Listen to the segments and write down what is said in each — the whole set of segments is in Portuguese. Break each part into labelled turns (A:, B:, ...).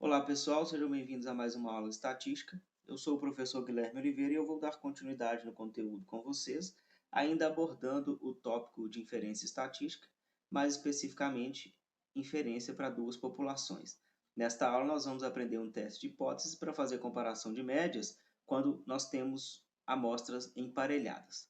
A: Olá pessoal, sejam bem-vindos a mais uma aula de estatística. Eu sou o professor Guilherme Oliveira e eu vou dar continuidade no conteúdo com vocês, ainda abordando o tópico de inferência estatística, mais especificamente inferência para duas populações. Nesta aula nós vamos aprender um teste de hipótese para fazer comparação de médias quando nós temos amostras emparelhadas.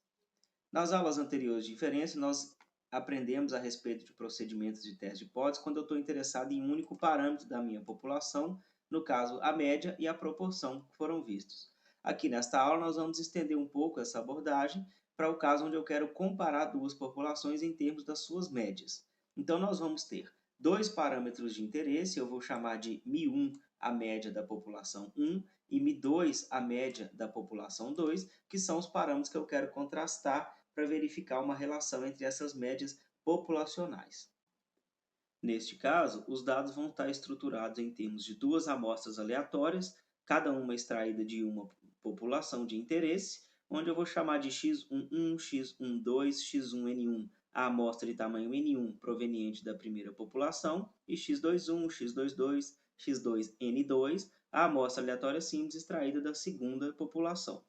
A: Nas aulas anteriores de inferência, nós aprendemos a respeito de procedimentos de teste de hipótese quando eu estou interessado em um único parâmetro da minha população, no caso, a média e a proporção que foram vistos. Aqui nesta aula, nós vamos estender um pouco essa abordagem para o caso onde eu quero comparar duas populações em termos das suas médias. Então, nós vamos ter dois parâmetros de interesse, eu vou chamar de Mi1 a média da população 1 e Mi2 a média da população 2, que são os parâmetros que eu quero contrastar para verificar uma relação entre essas médias populacionais. Neste caso, os dados vão estar estruturados em termos de duas amostras aleatórias, cada uma extraída de uma população de interesse, onde eu vou chamar de x11, x12, x1n1 a amostra de tamanho n1 proveniente da primeira população e x21, x22, x2n2 a amostra aleatória simples extraída da segunda população.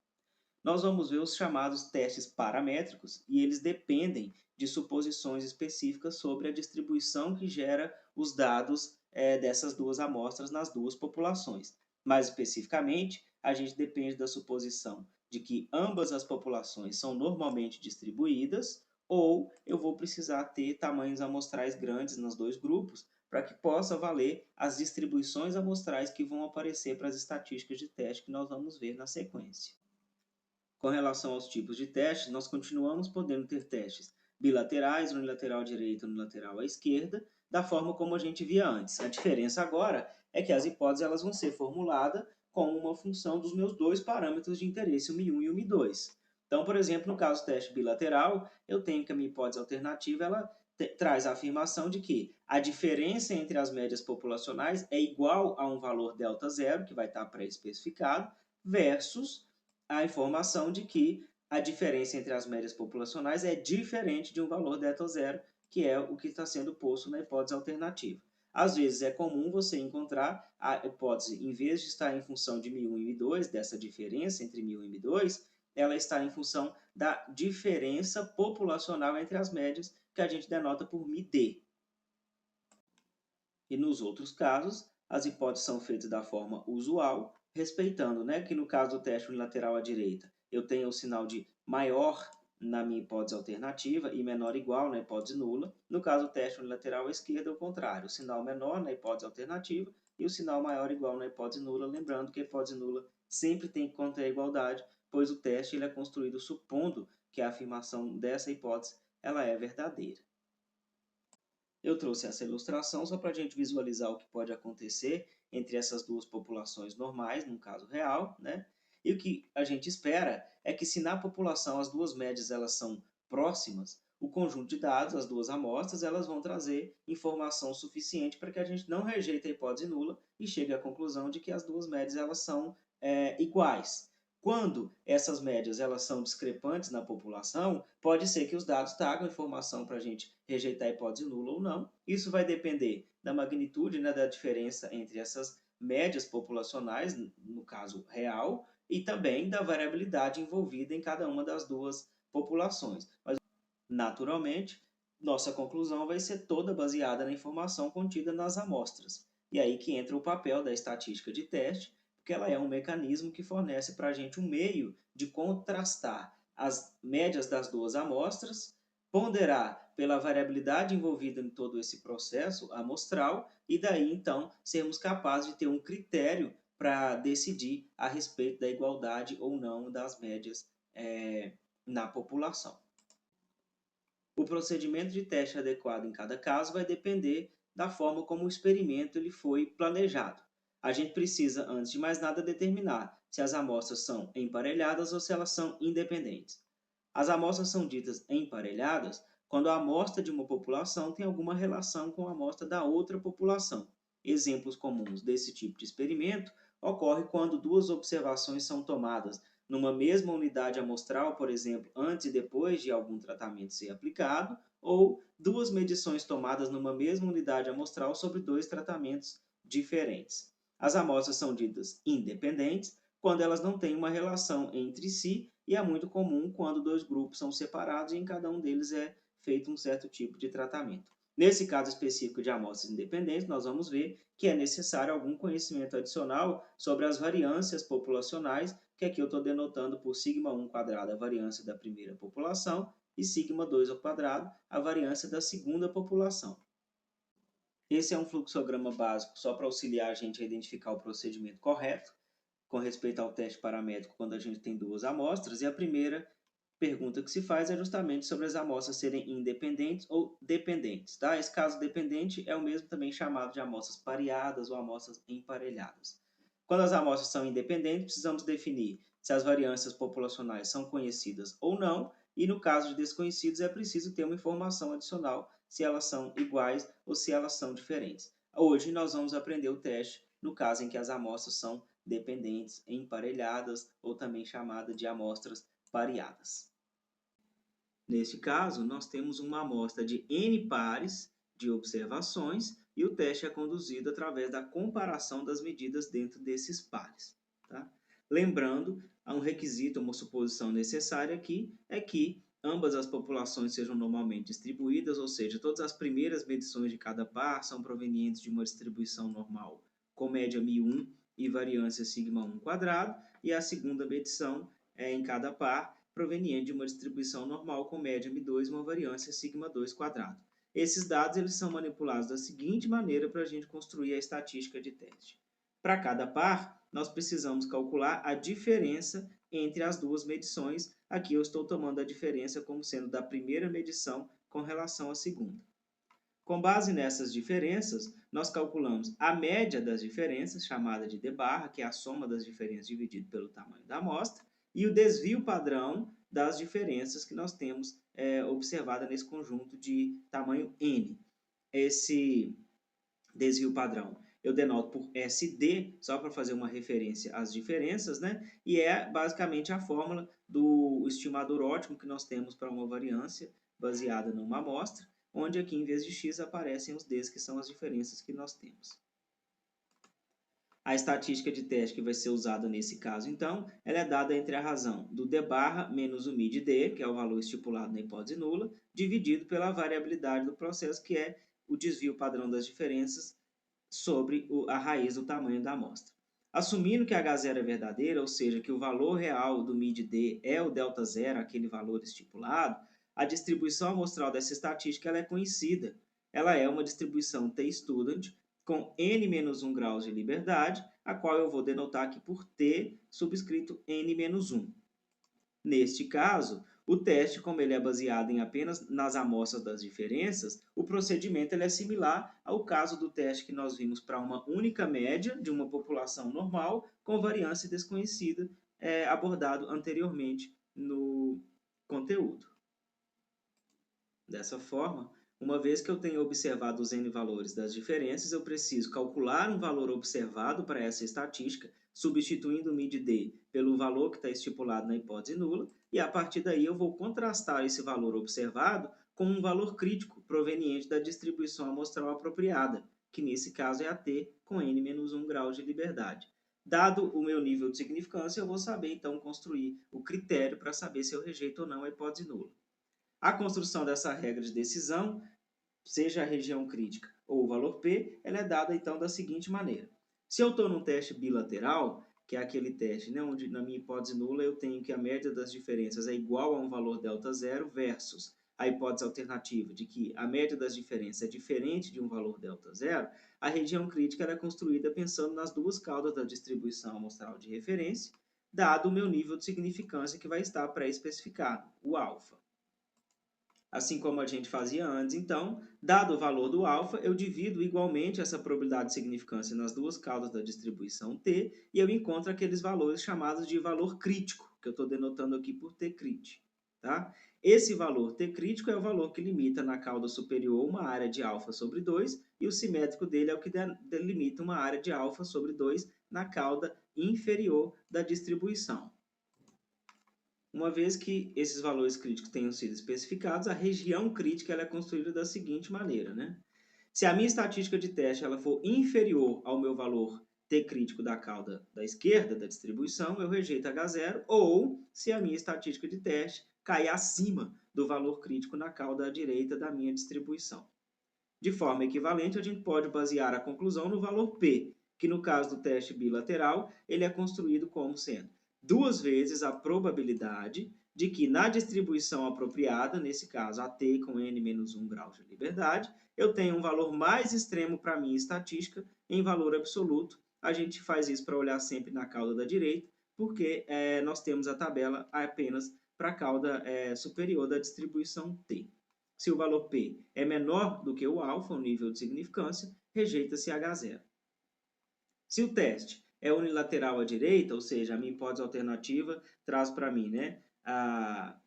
A: Nós vamos ver os chamados testes paramétricos e eles dependem de suposições específicas sobre a distribuição que gera os dados dessas duas amostras nas duas populações. Mais especificamente, a gente depende da suposição de que ambas as populações são normalmente distribuídas ou eu vou precisar ter tamanhos amostrais grandes nos dois grupos para que possa valer as distribuições amostrais que vão aparecer para as estatísticas de teste que nós vamos ver na sequência. Com relação aos tipos de testes, nós continuamos podendo ter testes bilaterais, unilateral à direita e unilateral à esquerda, da forma como a gente via antes. A diferença agora é que as hipóteses elas vão ser formuladas com uma função dos meus dois parâmetros de interesse, o Mi1 e o Mi2. Então, por exemplo, no caso do teste bilateral, eu tenho que a minha hipótese alternativa ela traz a afirmação de que a diferença entre as médias populacionais é igual a um valor delta zero, que vai estar pré-especificado, versus a informação de que a diferença entre as médias populacionais é diferente de um valor delta zero, que é o que está sendo posto na hipótese alternativa. Às vezes é comum você encontrar a hipótese, em vez de estar em função de Mi1 e Mi2, dessa diferença entre Mi1 e Mi2, ela está em função da diferença populacional entre as médias, que a gente denota por MID. E nos outros casos, as hipóteses são feitas da forma usual, respeitando, que no caso do teste unilateral à direita, eu tenho o sinal de maior na minha hipótese alternativa e menor igual na hipótese nula. No caso do teste unilateral à esquerda, é o contrário, o sinal menor na hipótese alternativa e o sinal maior igual na hipótese nula, lembrando que a hipótese nula sempre tem que conter a igualdade, pois o teste ele é construído supondo que a afirmação dessa hipótese ela é verdadeira. Eu trouxe essa ilustração só para a gente visualizar o que pode acontecer entre essas duas populações normais, num caso real, E o que a gente espera é que se na população as duas médias elas são próximas, o conjunto de dados, as duas amostras, elas vão trazer informação suficiente para que a gente não rejeite a hipótese nula e chegue à conclusão de que as duas médias elas são iguais. Quando essas médias elas são discrepantes na população, pode ser que os dados tragam informação para a gente rejeitar a hipótese nula ou não. Isso vai depender da magnitude, da diferença entre essas médias populacionais, no caso real, e também da variabilidade envolvida em cada uma das duas populações. Mas, naturalmente, nossa conclusão vai ser toda baseada na informação contida nas amostras. E aí que entra o papel da estatística de teste, porque ela é um mecanismo que fornece para a gente um meio de contrastar as médias das duas amostras, ponderar pela variabilidade envolvida em todo esse processo amostral e daí então sermos capazes de ter um critério para decidir a respeito da igualdade ou não das médias na população. O procedimento de teste adequado em cada caso vai depender da forma como o experimento ele foi planejado. A gente precisa, antes de mais nada, determinar se as amostras são emparelhadas ou se elas são independentes. As amostras são ditas emparelhadas quando a amostra de uma população tem alguma relação com a amostra da outra população. Exemplos comuns desse tipo de experimento ocorrem quando duas observações são tomadas numa mesma unidade amostral, por exemplo, antes e depois de algum tratamento ser aplicado, ou duas medições tomadas numa mesma unidade amostral sobre dois tratamentos diferentes. As amostras são ditas independentes quando elas não têm uma relação entre si, e é muito comum quando dois grupos são separados e em cada um deles é feito um certo tipo de tratamento. Nesse caso específico de amostras independentes, nós vamos ver que é necessário algum conhecimento adicional sobre as variâncias populacionais, que aqui eu estou denotando por sigma 1 quadrado, a variância da primeira população, e sigma 2 ao quadrado, a variância da segunda população. Esse é um fluxograma básico só para auxiliar a gente a identificar o procedimento correto com respeito ao teste paramétrico quando a gente tem duas amostras, e a primeira pergunta que se faz é justamente sobre as amostras serem independentes ou dependentes. Tá? Esse caso dependente é o mesmo também chamado de amostras pareadas ou amostras emparelhadas. Quando as amostras são independentes, precisamos definir se as variâncias populacionais são conhecidas ou não, e no caso de desconhecidos é preciso ter uma informação adicional se elas são iguais ou se elas são diferentes. Hoje nós vamos aprender o teste no caso em que as amostras são dependentes, emparelhadas ou também chamada de amostras pareadas. Neste caso, nós temos uma amostra de N pares de observações e o teste é conduzido através da comparação das medidas dentro desses pares. Tá? Lembrando, há um requisito, uma suposição necessária aqui, é que ambas as populações sejam normalmente distribuídas, ou seja, todas as primeiras medições de cada par são provenientes de uma distribuição normal com média μ1 e variância sigma1 quadrado, e a segunda medição é em cada par proveniente de uma distribuição normal com média μ2 e uma variância sigma2 quadrado. Esses dados eles são manipulados da seguinte maneira para a gente construir a estatística de teste. Para cada par, nós precisamos calcular a diferença entre as duas medições. Aqui eu estou tomando a diferença como sendo da primeira medição com relação à segunda. Com base nessas diferenças, nós calculamos a média das diferenças, chamada de d-barra, que é a soma das diferenças dividido pelo tamanho da amostra, e o desvio padrão das diferenças que nós temos observada nesse conjunto de tamanho n. Esse desvio padrão eu denoto por SD, só para fazer uma referência às diferenças, né? E é basicamente a fórmula do estimador ótimo que nós temos para uma variância baseada numa amostra, onde aqui em vez de x aparecem os Ds, que são as diferenças que nós temos. A estatística de teste que vai ser usada nesse caso, então, ela é dada entre a razão do d-barra menos o mid d, que é o valor estipulado na hipótese nula, dividido pela variabilidade do processo, que é o desvio padrão das diferenças sobre a raiz do tamanho da amostra. Assumindo que H0 é verdadeira, ou seja, que o valor real do mid d é o delta zero, aquele valor estipulado, a distribuição amostral dessa estatística ela é conhecida. Ela é uma distribuição t-student com n-1 graus de liberdade, a qual eu vou denotar aqui por t subscrito n-1. Neste caso, o teste, como ele é baseado em apenas nas amostras das diferenças, o procedimento ele é similar ao caso do teste que nós vimos para uma única média de uma população normal com variância desconhecida, abordado anteriormente no conteúdo. Dessa forma, uma vez que eu tenho observado os n valores das diferenças, eu preciso calcular um valor observado para essa estatística, substituindo o mid-d pelo valor que está estipulado na hipótese nula, e a partir daí eu vou contrastar esse valor observado com um valor crítico proveniente da distribuição amostral apropriada, que nesse caso é a t com n-1 graus de liberdade. Dado o meu nível de significância, eu vou saber então construir o critério para saber se eu rejeito ou não a hipótese nula. A construção dessa regra de decisão, seja a região crítica ou o valor P, ela é dada então da seguinte maneira. Se eu estou num teste bilateral, que é aquele teste, né, onde na minha hipótese nula eu tenho que a média das diferenças é igual a um valor delta zero versus a hipótese alternativa de que a média das diferenças é diferente de um valor delta zero, a região crítica ela é construída pensando nas duas caudas da distribuição amostral de referência, dado o meu nível de significância que vai estar pré-especificado, o alfa. Assim como a gente fazia antes, então, dado o valor do alfa, eu divido igualmente essa probabilidade de significância nas duas caudas da distribuição t, e eu encontro aqueles valores chamados de valor crítico, que eu estou denotando aqui por t crit. Tá? Esse valor t crítico é o valor que limita na cauda superior uma área de alfa sobre 2, e o simétrico dele é o que delimita uma área de alfa sobre 2 na cauda inferior da distribuição. Uma vez que esses valores críticos tenham sido especificados, a região crítica ela é construída da seguinte maneira, né? Se a minha estatística de teste ela for inferior ao meu valor T crítico da cauda da esquerda da distribuição, eu rejeito H0, ou se a minha estatística de teste cair acima do valor crítico na cauda direita da minha distribuição. De forma equivalente, a gente pode basear a conclusão no valor P, que no caso do teste bilateral, ele é construído como sendo 2 vezes a probabilidade de que na distribuição apropriada, nesse caso a t com n-1 graus de liberdade, eu tenho um valor mais extremo para a minha estatística em valor absoluto. A gente faz isso para olhar sempre na cauda da direita, porque nós temos a tabela apenas para a cauda superior da distribuição t. Se o valor P é menor do que o alfa, o nível de significância, rejeita-se H0. Se o teste é unilateral à direita, ou seja, a minha hipótese alternativa traz para mim a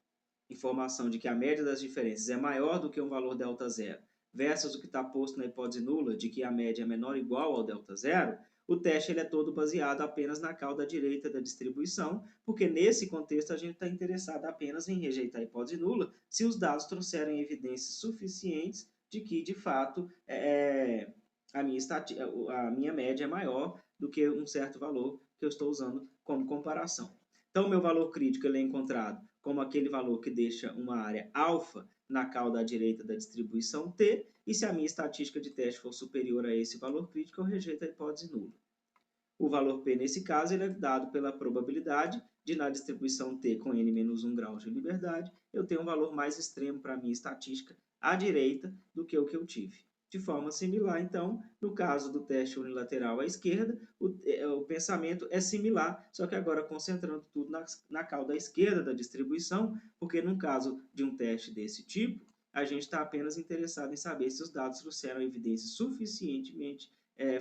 A: informação de que a média das diferenças é maior do que um valor ΔZ, versus o que está posto na hipótese nula de que a média é menor ou igual ao ΔZ, o teste ele é todo baseado apenas na cauda direita da distribuição, porque nesse contexto a gente está interessado apenas em rejeitar a hipótese nula se os dados trouxerem evidências suficientes de que, de fato, a minha média é maior do que um certo valor que eu estou usando como comparação. Então, o meu valor crítico ele é encontrado como aquele valor que deixa uma área alfa na cauda à direita da distribuição T, e se a minha estatística de teste for superior a esse valor crítico, eu rejeito a hipótese nula. O valor P, nesse caso, ele é dado pela probabilidade de, na distribuição T com n-1 graus de liberdade, eu ter um valor mais extremo para a minha estatística à direita do que o que eu tive. De forma similar, então, no caso do teste unilateral à esquerda, o pensamento é similar, só que agora concentrando tudo na cauda à esquerda da distribuição, porque no caso de um teste desse tipo, a gente está apenas interessado em saber se os dados trouxeram evidência suficientemente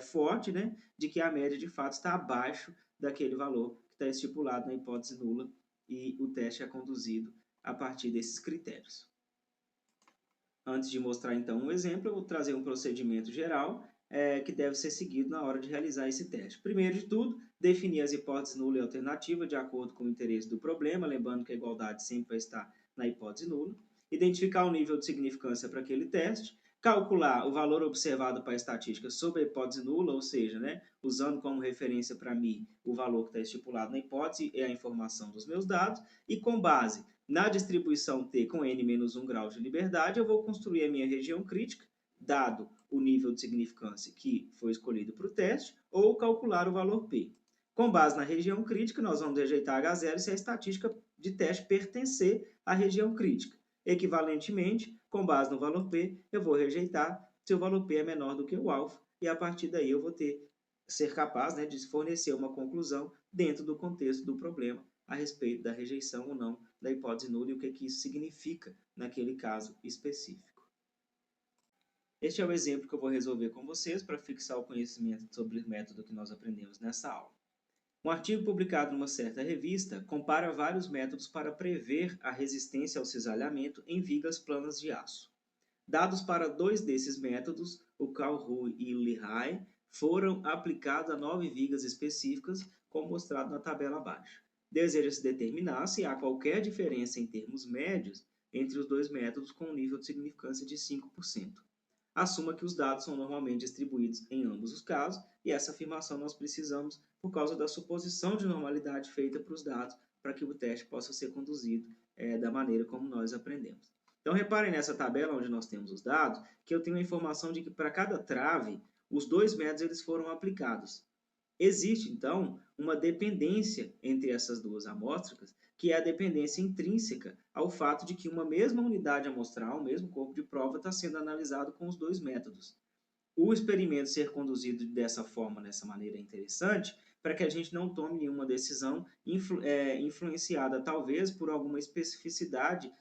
A: forte, né, de que a média de fato está abaixo daquele valor que está estipulado na hipótese nula, e o teste é conduzido a partir desses critérios. Antes de mostrar, então, um exemplo, eu vou trazer um procedimento geral que deve ser seguido na hora de realizar esse teste. Primeiro de tudo, definir as hipóteses nula e alternativa de acordo com o interesse do problema, lembrando que a igualdade sempre vai estar na hipótese nula. Identificar o nível de significância para aquele teste. Calcular o valor observado para a estatística sobre a hipótese nula, ou seja, usando como referência para mim o valor que está estipulado na hipótese e a informação dos meus dados. E com base na distribuição T com n-1 graus de liberdade, eu vou construir a minha região crítica, dado o nível de significância que foi escolhido para o teste, ou calcular o valor P. Com base na região crítica, nós vamos rejeitar H0 se a estatística de teste pertencer à região crítica. Equivalentemente, com base no valor P, eu vou rejeitar se o valor P é menor do que o alfa, e a partir daí eu vou ser capaz de fornecer uma conclusão dentro do contexto do problema a respeito da rejeição ou não da hipótese nula e o que isso significa naquele caso específico. Este é o exemplo que eu vou resolver com vocês para fixar o conhecimento sobre o método que nós aprendemos nessa aula. Um artigo publicado numa certa revista compara vários métodos para prever a resistência ao cisalhamento em vigas planas de aço. Dados para 2 desses métodos, o Calhoun e o Lehigh, foram aplicados a 9 vigas específicas, como mostrado na tabela abaixo. Deseja-se determinar se há qualquer diferença em termos médios entre os 2 métodos com um nível de significância de 5%. Assuma que os dados são normalmente distribuídos em ambos os casos, e essa afirmação nós precisamos por causa da suposição de normalidade feita para os dados, para que o teste possa ser conduzido da maneira como nós aprendemos. Então, reparem nessa tabela onde nós temos os dados, que eu tenho a informação de que para cada trave, os 2 métodos eles foram aplicados. Existe, então, uma dependência entre essas duas amostras, que é a dependência intrínseca ao fato de que uma mesma unidade amostral, o mesmo corpo de prova, está sendo analisado com os 2 métodos. O experimento ser conduzido dessa forma, dessa maneira, é interessante, para que a gente não tome nenhuma decisão influenciada, talvez, por alguma especificidade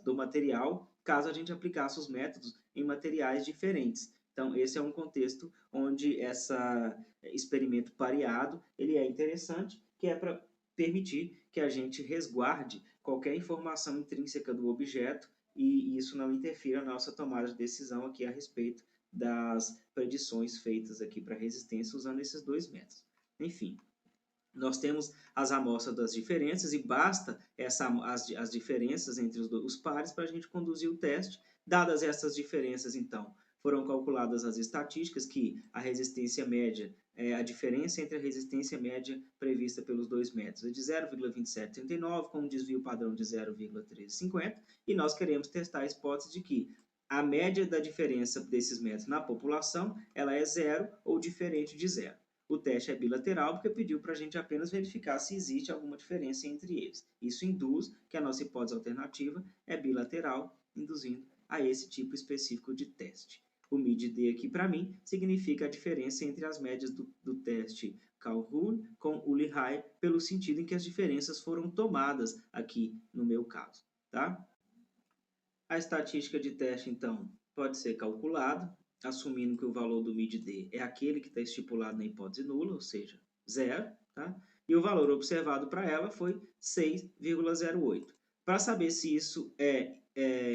A: do material, caso a gente aplicasse os métodos em materiais diferentes. Então, esse é um contexto onde esse experimento pareado ele é interessante, que é para permitir que a gente resguarde qualquer informação intrínseca do objeto e isso não interfira na nossa tomada de decisão aqui a respeito das predições feitas aqui para resistência usando esses 2 métodos. Enfim, nós temos as amostras das diferenças e basta as diferenças entre os pares para a gente conduzir o teste. Dadas essas diferenças, então, foram calculadas as estatísticas que a resistência média, a diferença entre a resistência média prevista pelos 2 métodos é de 0,2739, com um desvio padrão de 0,1350, e nós queremos testar a hipótese de que a média da diferença desses métodos na população ela é zero ou diferente de zero. O teste é bilateral porque pediu para a gente apenas verificar se existe alguma diferença entre eles. Isso induz que a nossa hipótese alternativa é bilateral, induzindo a esse tipo específico de teste. O MID-D aqui, para mim, significa a diferença entre as médias do teste Calhoun com o Lehigh, pelo sentido em que as diferenças foram tomadas aqui no meu caso. Tá? A estatística de teste, então, pode ser calculada, assumindo que o valor do MID-D é aquele que está estipulado na hipótese nula, ou seja, zero, tá? E o valor observado para ela foi 6,08. Para saber se isso é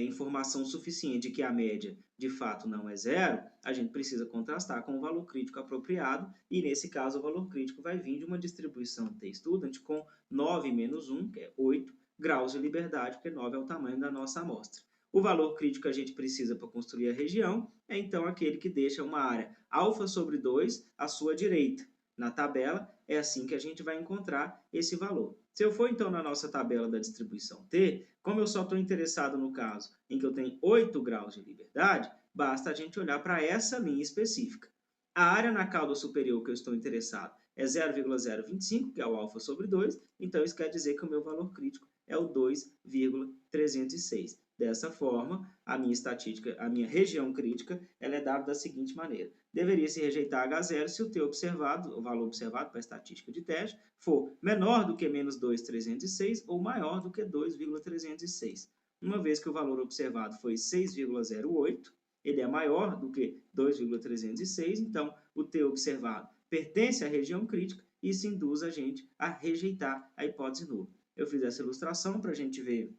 A: informação suficiente de que a média de fato não é zero, a gente precisa contrastar com o valor crítico apropriado, e nesse caso o valor crítico vai vir de uma distribuição T-student com 9 menos 1, que é 8, graus de liberdade, porque 9 é o tamanho da nossa amostra. O valor crítico que a gente precisa para construir a região é então aquele que deixa uma área alfa sobre 2 à sua direita. Na tabela, é assim que a gente vai encontrar esse valor. Se eu for então na nossa tabela da distribuição T, como eu só estou interessado no caso em que eu tenho 8 graus de liberdade, basta a gente olhar para essa linha específica. A área na cauda superior que eu estou interessado é 0,025, que é o alfa sobre 2, então isso quer dizer que o meu valor crítico é o 2,306. Dessa forma, a minha estatística, a minha região crítica, ela é dada da seguinte maneira. Deveria se rejeitar H0 se o T observado, o valor observado para a estatística de teste, for menor do que menos 2,306 ou maior do que 2,306. Uma vez que o valor observado foi 6,08, ele é maior do que 2,306, então o T observado pertence à região crítica e isso induz a gente a rejeitar a hipótese nula. Eu fiz essa ilustração para a gente ver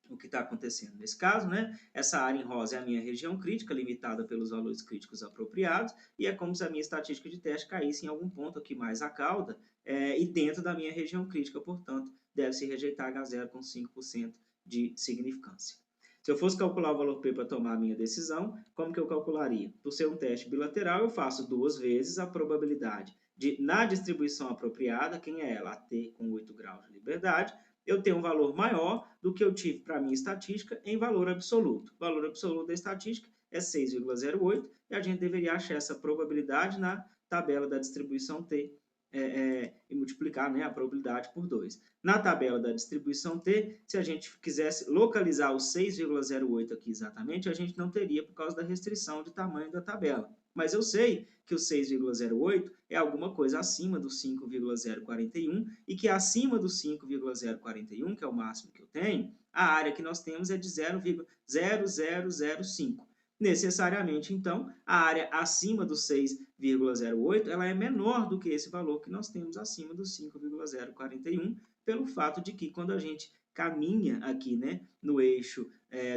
A: o que está acontecendo nesse caso, né? Essa área em rosa é a minha região crítica, limitada pelos valores críticos apropriados, e é como se a minha estatística de teste caísse em algum ponto aqui mais à cauda, e dentro da minha região crítica, portanto, deve-se rejeitar H0 com 5% de significância. Se eu fosse calcular o valor P para tomar a minha decisão, como que eu calcularia? Por ser um teste bilateral, eu faço 2 vezes a probabilidade de, na distribuição apropriada, quem é ela? A T com 8 graus de liberdade, eu tenho um valor maior do que eu tive para a minha estatística em valor absoluto. O valor absoluto da estatística é 6,08 e a gente deveria achar essa probabilidade na tabela da distribuição T e multiplicar, né, a probabilidade por 2. Na tabela da distribuição T, se a gente quisesse localizar o 6,08 aqui exatamente, a gente não teria por causa da restrição de tamanho da tabela. Mas eu sei que o 6,08 é alguma coisa acima do 5,041 e que acima do 5,041, que é o máximo que eu tenho, a área que nós temos é de 0,0005. Necessariamente, então, a área acima do 6,08 ela é menor do que esse valor que nós temos acima do 5,041, pelo fato de que quando a gente caminha aqui, né, no eixo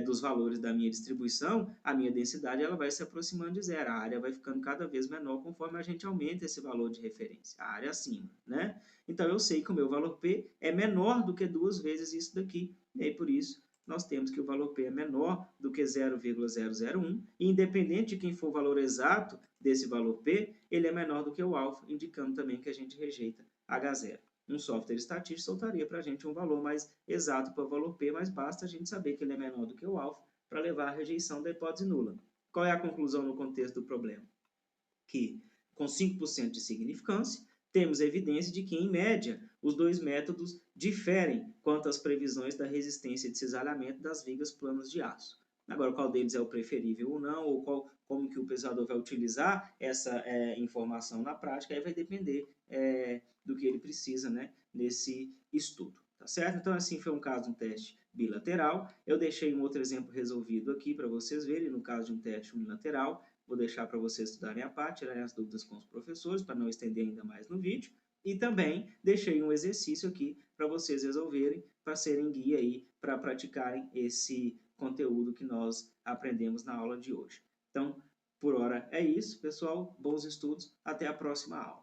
A: dos valores da minha distribuição, a minha densidade ela vai se aproximando de zero, a área vai ficando cada vez menor conforme a gente aumenta esse valor de referência, a área acima, né? Então, eu sei que o meu valor P é menor do que 2 vezes isso daqui, e aí por isso nós temos que o valor P é menor do que 0,001, e independente de quem for o valor exato desse valor P, ele é menor do que o alfa, indicando também que a gente rejeita H0. Um software estatístico soltaria para a gente um valor mais exato para o valor P, mas basta a gente saber que ele é menor do que o alfa para levar à rejeição da hipótese nula. Qual é a conclusão no contexto do problema? Que, com 5% de significância, temos evidência de que, em média, os dois métodos diferem quanto às previsões da resistência de cisalhamento das vigas planas de aço. Agora, qual deles é o preferível ou não, ou como que o pesquisador vai utilizar essa informação na prática, aí vai depender do que ele precisa, né, nesse estudo. Tá certo? Então, assim, foi um caso de um teste bilateral. Eu deixei um outro exemplo resolvido aqui para vocês verem, no caso de um teste unilateral. Vou deixar para vocês estudarem a parte, tirarem as dúvidas com os professores, para não estender ainda mais no vídeo. E também deixei um exercício aqui para vocês resolverem, para serem guia aí, para praticarem esse conteúdo que nós aprendemos na aula de hoje. Então, por hora é isso, pessoal. Bons estudos. Até a próxima aula.